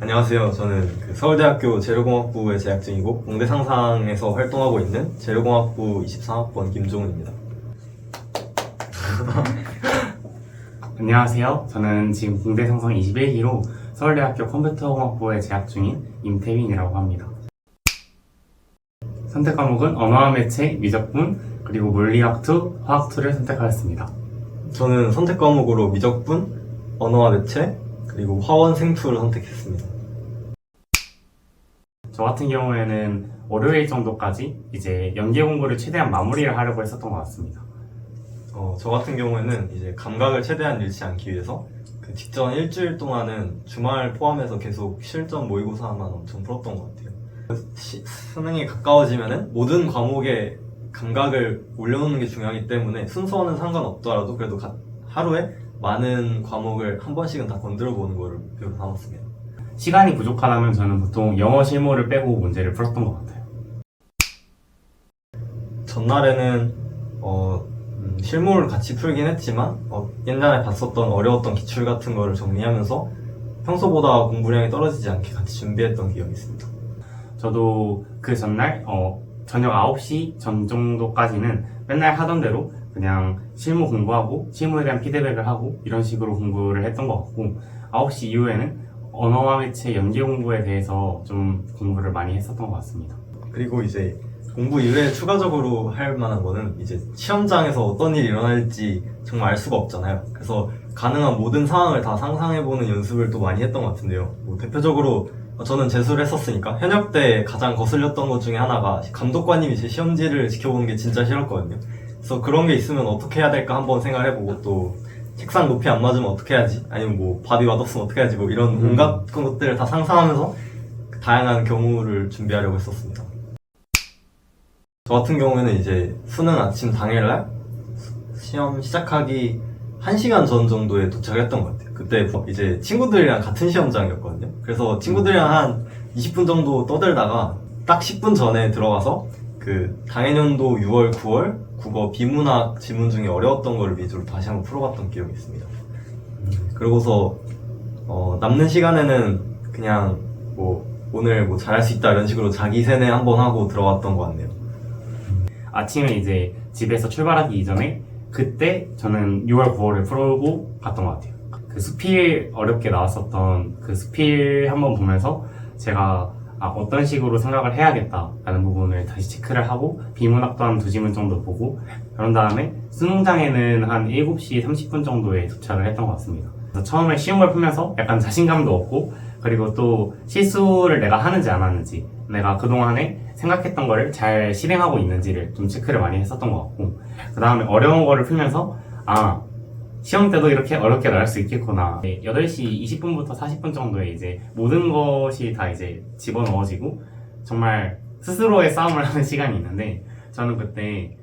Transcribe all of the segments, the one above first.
안녕하세요. 저는 서울대학교 재료공학부에 재학 중이고 공대상상에서 활동하고 있는 재료공학부 23학번 김종훈입니다. 안녕하세요. 저는 지금 공대 상상 21기로 서울대학교 컴퓨터공학부에 재학 중인 임태빈이라고 합니다. 선택 과목은 언어와 매체, 미적분, 그리고 물리학 2, 화학 2를 선택하였습니다. 저는 선택 과목으로 미적분, 언어와 매체, 그리고 화원 생투를 선택했습니다. 저 같은 경우에는 월요일 정도까지 이제 연계 공부를 최대한 마무리를 하려고 했었던 것 같습니다. 저 같은 경우에는 이제 감각을 최대한 잃지 않기 위해서 그 직전 일주일 동안은 주말 포함해서 계속 실전 모의고사만 엄청 풀었던 것 같아요. 수능이 가까워지면은 모든 과목에 감각을 올려놓는 게 중요하기 때문에 순서는 상관없더라도 그래도 하루에 많은 과목을 한 번씩은 다 건드려 보는 거를 목표로 삼았습니다. 시간이 부족하다면 저는 보통 영어 실무를 빼고 문제를 풀었던 것 같아요. 전날에는 실무를 같이 풀긴 했지만 옛날에 봤었던 어려웠던 기출 같은 거를 정리하면서 평소보다 공부량이 떨어지지 않게 같이 준비했던 기억이 있습니다. 저도 그 전날 저녁 9시 전 정도까지는 맨날 하던 대로 그냥 실무 공부하고 실무에 대한 피드백을 하고 이런 식으로 공부를 했던 것 같고 9시 이후에는 언어와 매체 연계 공부에 대해서 좀 공부를 많이 했었던 것 같습니다. 그리고 이제 공부 이외에 추가적으로 할 만한 거는 이제 시험장에서 어떤 일이 일어날지 정말 알 수가 없잖아요. 그래서 가능한 모든 상황을 다 상상해보는 연습을 또 많이 했던 것 같은데요. 대표적으로 저는 재수를 했었으니까 현역 때 가장 거슬렸던 것 중에 하나가 감독관님이 제 시험지를 지켜보는 게 진짜 싫었거든요. 그래서 그런 게 있으면 어떻게 해야 될까 한번 생각해보고 또 책상 높이 안 맞으면 어떻게 해야지? 아니면 뭐 밥이 맛없으면 어떻게 해야지? 뭐 이런 온갖 것들을 다 상상하면서 다양한 경우를 준비하려고 했었습니다. 저 같은 경우에는 이제 수능 아침 당일날 시험 시작하기 1시간 전 정도에 도착을 했던 것 같아요. 그때 이제 친구들이랑 같은 시험장이었거든요. 그래서 친구들이랑 한 20분 정도 떠들다가 딱 10분 전에 들어가서 그 당해년도 6월, 9월 국어 비문학 지문 중에 어려웠던 거를 위주로 다시 한번 풀어봤던 기억이 있습니다. 그러고서 남는 시간에는 그냥 뭐 오늘 뭐 잘할 수 있다 이런 식으로 자기 세뇌 한번 하고 들어왔던 것 같네요. 아침에 이제 집에서 출발하기 이전에 그때 저는 6월, 9월을 풀고 갔던 것 같아요. 그 수필 어렵게 나왔었던 그 수필 한번 보면서 제가 어떤 식으로 생각을 해야겠다라는 부분을 다시 체크를 하고 비문학도 한 2지문 정도 보고 그런 다음에 수능장에는 한 7시 30분 정도에 도착을 했던 것 같습니다. 그래서 처음에 시험을 풀면서 약간 자신감도 얻고 그리고 또 실수를 내가 하는지 안 하는지 내가 그동안에 생각했던 거를 잘 실행하고 있는지를 좀 체크를 많이 했었던 것 같고 그 다음에 어려운 거를 풀면서 시험 때도 이렇게 어렵게 나올 수 있겠구나. 8시 20분부터 40분 정도에 이제 모든 것이 다 이제 집어넣어지고 정말 스스로의 싸움을 하는 시간이 있는데 저는 그때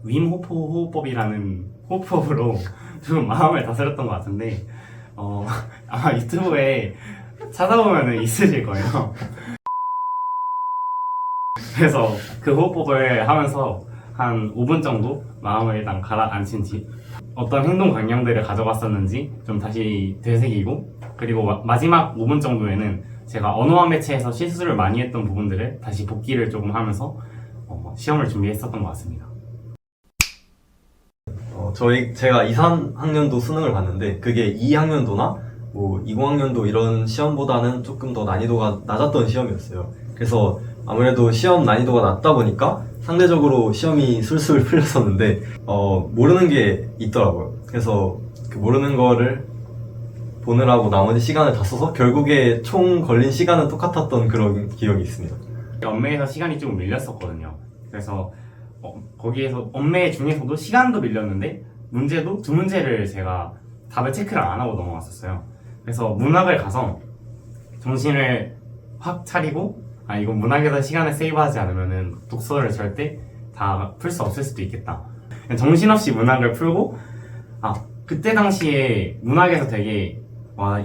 윈 호프 호흡법이라는 호흡법으로 좀 마음을 다스렸던 것 같은데 아마 유튜브에 찾아보면 있으실 거예요. 그래서 그 호흡법을 하면서 한 5분 정도 마음을 일단 가라앉힌 뒤 어떤 행동 강령들을 가져갔었는지 좀 다시 되새기고 그리고 마지막 5분 정도에는 제가 언어와 매체에서 실수를 많이 했던 부분들을 다시 복기를 조금 하면서 시험을 준비했었던 것 같습니다. 제가 2, 3학년도 수능을 봤는데 그게 2학년도나 뭐 20학년도 이런 시험보다는 조금 더 난이도가 낮았던 시험이었어요. 그래서 아무래도 시험 난이도가 낮다 보니까 상대적으로 시험이 술술 풀렸었는데 모르는 게 있더라고요. 그래서 그 모르는 거를 보느라고 나머지 시간을 다 써서 결국에 총 걸린 시간은 똑같았던 그런 기억이 있습니다. 엄매에서 시간이 조금 밀렸었거든요. 그래서 거기에서 엄매 중에서도 시간도 밀렸는데 문제도 2문제를 제가 답을 체크를 안 하고 넘어갔었어요. 그래서 문학을 가서 정신을 확 차리고 이건 문학에서 시간을 세이브하지 않으면은 독서를 절대 다 풀 수 없을 수도 있겠다. 정신없이 문학을 풀고 그때 당시에 문학에서 되게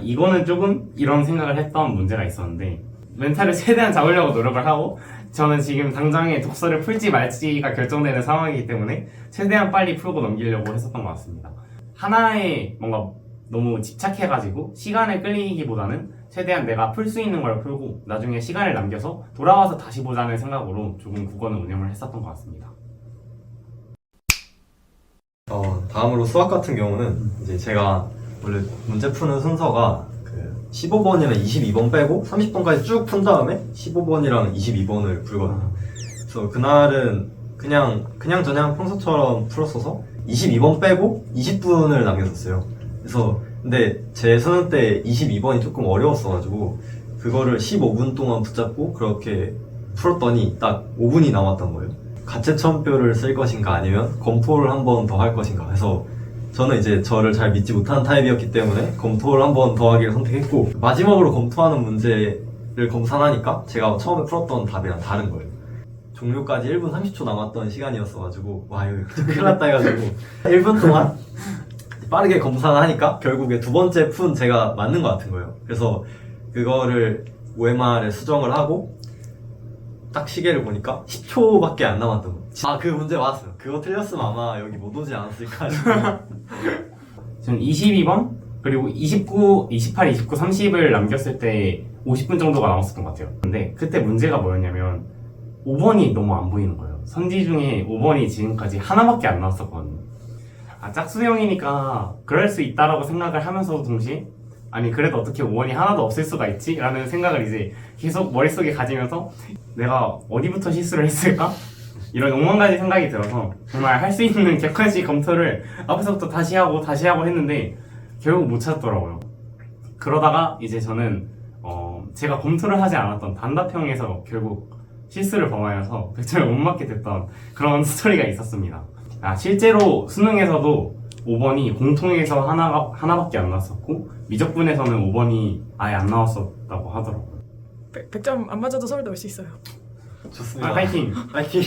이거는 조금 이런 생각을 했던 문제가 있었는데 멘탈을 최대한 잡으려고 노력을 하고 저는 지금 당장에 독서를 풀지 말지가 결정되는 상황이기 때문에 최대한 빨리 풀고 넘기려고 했었던 것 같습니다. 하나에 뭔가 너무 집착해가지고 시간을 끌리기보다는 최대한 내가 풀 수 있는 걸 풀고 나중에 시간을 남겨서 돌아와서 다시 보자는 생각으로 조금 국어는 운영을 했었던 것 같습니다. 다음으로 수학 같은 경우는 이제 제가 원래 문제 푸는 순서가 그 15번이랑 22번 빼고 30번까지 쭉 푼 다음에 15번이랑 22번을 풀거든요. 그래서 그날은 그냥 평소처럼 풀었어서 22번 빼고 20분을 남겼었어요. 그래서 근데 제 수능 때 22번이 조금 어려웠어가지고 그거를 15분 동안 붙잡고 그렇게 풀었더니 딱 5분이 남았던 거예요. 가채점표를 쓸 것인가 아니면 검토를 한 번 더 할 것인가 해서 저는 이제 저를 잘 믿지 못하는 타입이었기 때문에 검토를 한 번 더 하기를 선택했고 마지막으로 검토하는 문제를 검산하니까 제가 처음에 풀었던 답이랑 다른 거예요. 종료까지 1분 30초 남았던 시간이었어가지고 와 이거 큰일 났다 해가지고 1분 동안 빠르게 검산하니까 결국에 두 번째 푼 제가 맞는 것 같은 거예요. 그래서 그거를 OMR에 수정을 하고 딱 시계를 보니까 10초밖에 안 남았던 거예요. 그 문제 맞았어요. 그거 틀렸으면 아마 여기 못 오지 않았을까 싶어요. 저는 22번 그리고 29, 28, 29, 30을 남겼을 때 50분 정도가 남았었던 것 같아요. 근데 그때 문제가 뭐였냐면 5번이 너무 안 보이는 거예요. 선지 중에 5번이 지금까지 하나밖에 안 나왔었거든요. 짝수형이니까 그럴 수 있다라고 생각을 하면서도 동시에 아니 그래도 어떻게 5번이 하나도 없을 수가 있지? 라는 생각을 이제 계속 머릿속에 가지면서 내가 어디부터 실수를 했을까? 이런 5만 가지 생각이 들어서 정말 할 수 있는 객관식 검토를 앞에서부터 다시 하고 했는데 결국 못 찾더라고요. 그러다가 이제 저는 제가 검토를 하지 않았던 단답형에서 결국 실수를 범하여서 100점을 못 맞게 됐던 그런 스토리가 있었습니다. 실제로 수능에서도 5번이 공통에서 하나밖에 안 나왔었고 미적분에서는 5번이 아예 안 나왔었다고 하더라고요. 100점 안 맞아도 서울대 올 수 있어요. 좋습니다. 파이팅! 파이팅!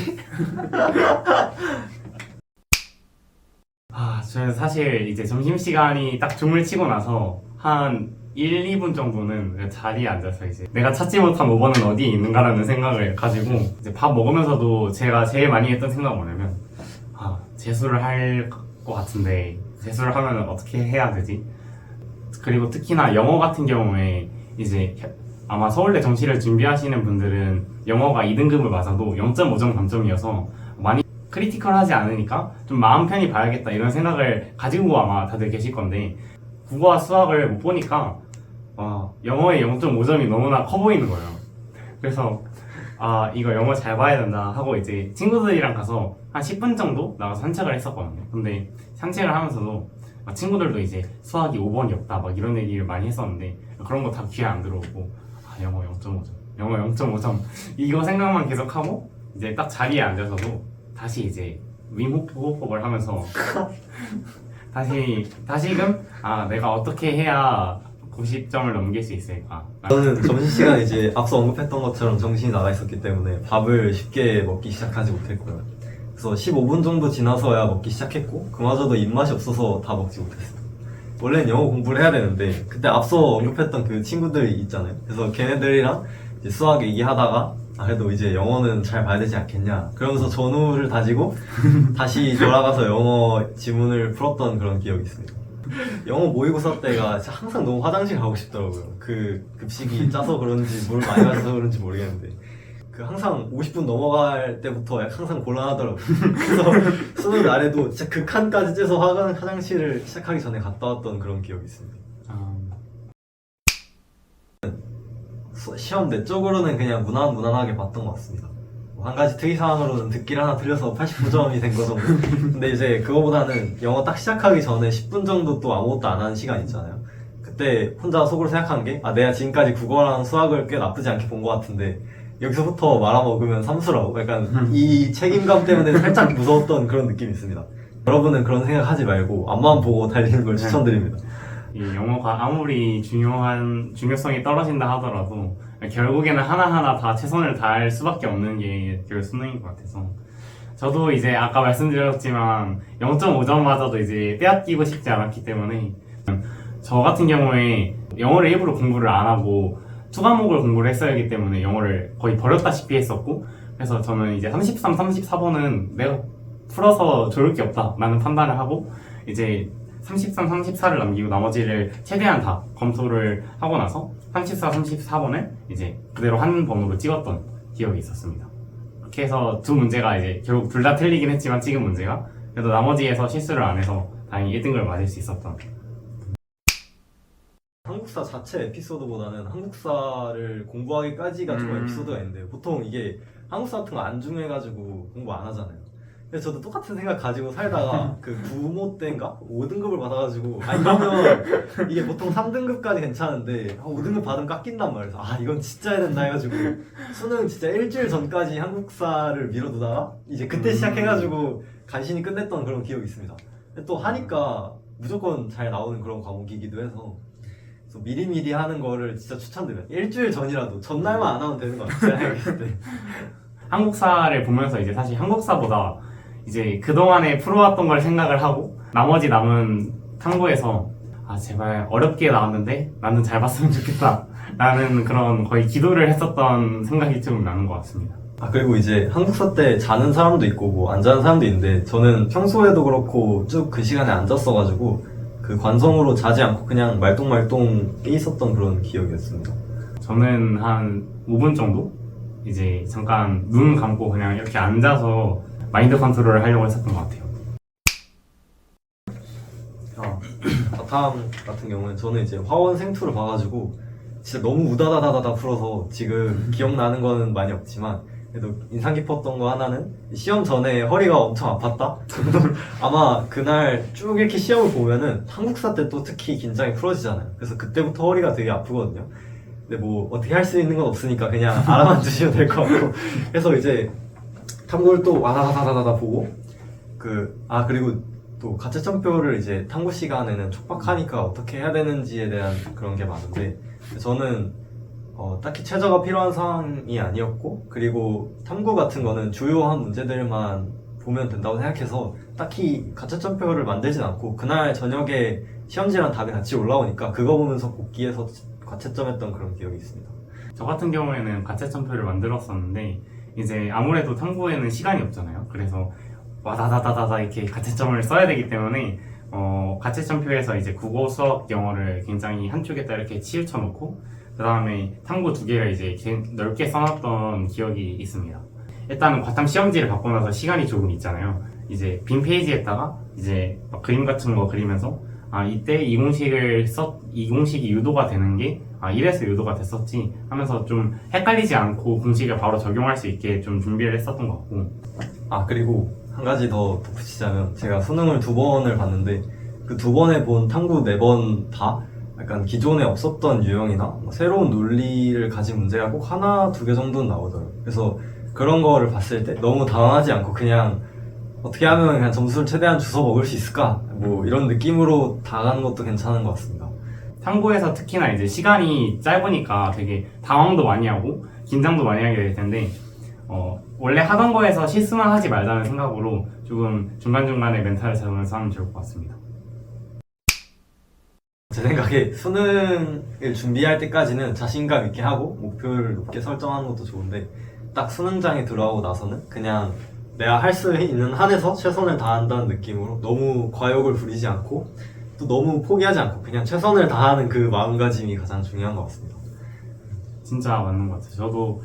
저는 사실 이제 점심시간이 딱 줌을 치고 나서 한 1, 2분 정도는 자리에 앉아서 이제 내가 찾지 못한 5번은 어디에 있는가라는 생각을 가지고 이제 밥 먹으면서도 제가 제일 많이 했던 생각은 뭐냐면 재수를 할 것 같은데 재수를 하면 어떻게 해야 되지? 그리고 특히나 영어 같은 경우에 이제 아마 서울대 정시를 준비하시는 분들은 영어가 2등급을 맞아도 0.5점 감점이어서 많이 크리티컬하지 않으니까 좀 마음 편히 봐야겠다 이런 생각을 가지고 아마 다들 계실 건데 국어와 수학을 못 보니까 영어의 0.5점이 너무나 커 보이는 거예요. 그래서 이거 영어 잘 봐야 된다 하고 이제 친구들이랑 가서 한 10분 정도 나가서 산책을 했었거든요. 근데 산책을 하면서도 친구들도 이제 수학이 5번이 없다 막 이런 얘기를 많이 했었는데 그런 거 다 귀에 안 들어오고 영어 0.5점 영어 0.5점 이거 생각만 계속하고 이제 딱 자리에 앉아서도 다시 이제 윈호흡을 하면서 다시금 내가 어떻게 해야 90점을 넘길 수 있을까. 저는 점심시간에 이제 앞서 언급했던 것처럼 정신이 나가 있었기 때문에 밥을 쉽게 먹기 시작하지 못했고요. 그래서 15분 정도 지나서야 먹기 시작했고 그마저도 입맛이 없어서 다 먹지 못했어요. 원래는 영어 공부를 해야 되는데 그때 앞서 언급했던 그 친구들이 있잖아요. 그래서 걔네들이랑 이제 수학 얘기하다가 그래도 이제 영어는 잘 봐야 되지 않겠냐 그러면서 전후를 다지고 다시 돌아가서 영어 지문을 풀었던 그런 기억이 있습니다. 영어 모의고사 때가 진짜 항상 너무 화장실 가고 싶더라고요. 그 급식이 짜서 그런지 물 많이 마셔서 그런지 모르겠는데 그 항상 50분 넘어갈 때부터 항상 곤란하더라고요. 그래서 수능 날에도 진짜 극한까지 째서 화장실을 시작하기 전에 갔다 왔던 그런 기억이 있습니다. 시험 내 쪽으로는 그냥 무난하게 봤던 것 같습니다. 한 가지 특이사항으로는 듣기를 하나 틀려서 89점이 된 거 정도. 근데 이제 그거보다는 영어 딱 시작하기 전에 10분 정도 또 아무것도 안 하는 시간 있잖아요. 그때 혼자 속으로 생각한 게 내가 지금까지 국어랑 수학을 꽤 나쁘지 않게 본 것 같은데 여기서부터 말아먹으면 삼수라고 약간 이 책임감 때문에 살짝 무서웠던 그런 느낌이 있습니다. 여러분은 그런 생각하지 말고 앞만 보고 달리는 걸 추천드립니다. 이 영어가 아무리 중요성이 떨어진다 하더라도 결국에는 하나하나 다 최선을 다할 수밖에 없는 게 결국 수능인 것 같아서 저도 이제 아까 말씀드렸지만 0.5점마저도 이제 빼앗기고 싶지 않았기 때문에 저 같은 경우에 영어를 일부러 공부를 안 하고 투과목을 공부를 했어야 하기 때문에 영어를 거의 버렸다시피 했었고 그래서 저는 이제 33, 34번은 내가 풀어서 좋을 게 없다 라는 판단을 하고 이제 33, 34를 남기고 나머지를 최대한 다 검토를 하고 나서 34, 34번을 이제 그대로 한 번으로 찍었던 기억이 있었습니다. 그렇게 해서 두 문제가 이제 결국 둘 다 틀리긴 했지만 찍은 문제가 그래도 나머지에서 실수를 안 해서 다행히 1등급을 맞을 수 있었던. 한국사 자체 에피소드보다는 한국사를 공부하기까지가 좀 에피소드가 있는데 보통 이게 한국사 같은 거 안 중요해가지고 공부 안 하잖아요. 그래서 저도 똑같은 생각 가지고 살다가 그 부모 때인가 5등급을 받아가지고 이러면 이게 보통 3등급까지 괜찮은데 5등급 받으면 깎인단 말이에요. 이건 진짜 해야 된다 해가지고 수능 진짜 일주일 전까지 한국사를 미뤄두다가 이제 그때 시작해가지고 간신히 끝냈던 그런 기억이 있습니다. 근데 또 하니까 무조건 잘 나오는 그런 과목이기도 해서 그래서 미리미리 하는 거를 진짜 추천드려요. 일주일 전이라도 전날만 안 하면 되는 거 같아요. 한국사를 보면서 이제 사실 한국사보다 이제 그동안에 풀어왔던 걸 생각을 하고 나머지 남은 탐구에서 제발 어렵게 나왔는데 나는 잘 봤으면 좋겠다 라는 그런 거의 기도를 했었던 생각이 좀 나는 것 같습니다. 그리고 이제 한국사 때 자는 사람도 있고 뭐 안 자는 사람도 있는데 저는 평소에도 그렇고 쭉 그 시간에 앉았어가지고 그 관성으로 자지 않고 그냥 말똥말똥 깨 있었던 그런 기억이었습니다. 저는 한 5분 정도 이제 잠깐 눈 감고 그냥 이렇게 앉아서 마인드 컨트롤을 하려고 했었던 것 같아요. 바탐 같은 경우는 저는 이제 화원 생투를 봐가지고 진짜 너무 우다다다다다 풀어서 지금 기억나는 거는 많이 없지만 그래도 인상 깊었던 거 하나는 시험 전에 허리가 엄청 아팠다? 아마 그날 쭉 이렇게 시험을 보면은 한국사 때 또 특히 긴장이 풀어지잖아요. 그래서 그때부터 허리가 되게 아프거든요. 근데 뭐 어떻게 할 수 있는 건 없으니까 그냥 알아만 두시면 될 것 같고 그래서 이제 탐구를 또 와다다다다다 보고 그리고 또 가채점표를 이제 탐구 시간에는 촉박하니까 어떻게 해야 되는지에 대한 그런 게 많은데 저는 딱히 최저가 필요한 상황이 아니었고 그리고 탐구 같은 거는 주요한 문제들만 보면 된다고 생각해서 딱히 가채점표를 만들진 않고 그날 저녁에 시험지랑 답이 같이 올라오니까 그거 보면서 복기해서 가채점했던 그런 기억이 있습니다. 저 같은 경우에는 가채점표를 만들었었는데 이제 아무래도 탐구에는 시간이 없잖아요. 그래서 와다다다다다 이렇게 가채점을 써야 되기 때문에 가채점표에서 이제 국어, 수학, 영어를 굉장히 한쪽에다 이렇게 치우쳐 놓고 그 다음에 탐구 2개를 이제 넓게 써놨던 기억이 있습니다. 일단은 과탐 시험지를 받고 나서 시간이 조금 있잖아요. 이제 빈 페이지에다가 이제 막 그림 같은 거 그리면서 이때 이 공식이 유도가 되는 게 이래서 유도가 됐었지 하면서 좀 헷갈리지 않고 공식을 바로 적용할 수 있게 좀 준비를 했었던 것 같고 그리고 한 가지 더 덧붙이자면 제가 수능을 2번을 봤는데 그 2번에 본 탐구 4번 다 약간 기존에 없었던 유형이나 뭐 새로운 논리를 가진 문제가 꼭 하나, 2개 정도는 나오더라고요. 그래서 그런 거를 봤을 때 너무 당황하지 않고 그냥 어떻게 하면 그냥 점수를 최대한 주워 먹을 수 있을까? 뭐 이런 느낌으로 다가가는 것도 괜찮은 것 같습니다. 탐구에서 특히나 이제 시간이 짧으니까 되게 당황도 많이 하고 긴장도 많이 하게 될 텐데 원래 하던 거에서 실수만 하지 말자는 생각으로 조금 중간중간에 멘탈을 잡으면서 하면 좋을 것 같습니다. 제 생각에 수능을 준비할 때까지는 자신감 있게 하고 목표를 높게 설정하는 것도 좋은데 딱 수능장에 들어가고 나서는 그냥 내가 할 수 있는 한에서 최선을 다한다는 느낌으로 너무 과욕을 부리지 않고 또 너무 포기하지 않고 그냥 최선을 다하는 그 마음가짐이 가장 중요한 것 같습니다. 진짜 맞는 것 같아요. 저도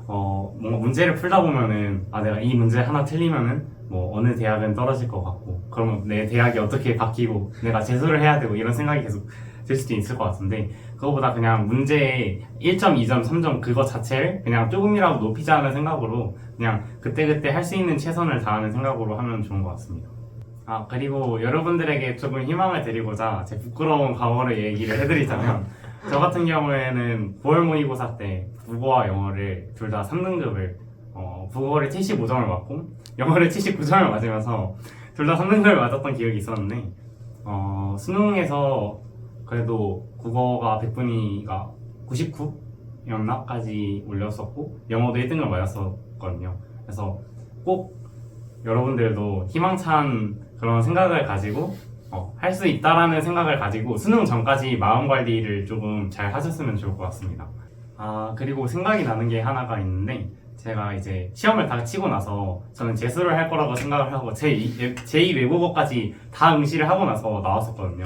뭔가 문제를 풀다 보면은 내가 이 문제 하나 틀리면은 뭐 어느 대학은 떨어질 것 같고 그러면 내 대학이 어떻게 바뀌고 내가 재수를 해야 되고 이런 생각이 계속 들 수도 있을 것 같은데 그거보다 그냥 문제의 1점, 2점, 3점 그거 자체를 그냥 조금이라도 높이자는 생각으로 그냥 그때그때 할 수 있는 최선을 다하는 생각으로 하면 좋은 것 같습니다. 그리고 여러분들에게 조금 희망을 드리고자 제 부끄러운 과거를 얘기를 해드리자면 저 같은 경우에는 9월 모의고사 때 국어와 영어를 둘 다 3등급을 국어를 75점을 맞고 영어를 79점을 맞으면서 둘 다 3등급을 맞았던 기억이 있었는데 수능에서 그래도 국어가 100분위가 99였나까지 올렸었고 영어도 1등을 맞았었거든요. 그래서 꼭 여러분들도 희망찬 그런 생각을 가지고 할 수 있다라는 생각을 가지고 수능 전까지 마음 관리를 조금 잘 하셨으면 좋을 것 같습니다. 그리고 생각이 나는 게 하나가 있는데 제가 이제 시험을 다 치고 나서 저는 재수를 할 거라고 생각을 하고 제2 외국어까지 다 응시를 하고 나서 나왔었거든요.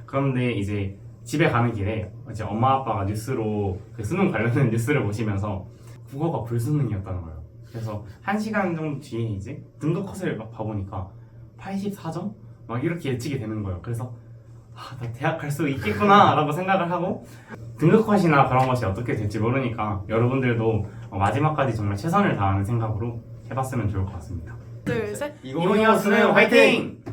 그런데 이제 집에 가는 길에 이제 엄마 아빠가 뉴스로 그 수능 관련된 뉴스를 보시면서 국어가 불수능이었다는 거예요. 그래서 1시간 정도 뒤에 이제 등급 컷을 막 봐보니까 84점? 막 이렇게 예측이 되는 거예요. 그래서 나 대학 갈 수 있겠구나 라고 생각을 하고 등급 컷이나 그런 것이 어떻게 될지 모르니까 여러분들도 마지막까지 정말 최선을 다하는 생각으로 해봤으면 좋을 것 같습니다. 둘, 셋. 2025 수능 화이팅!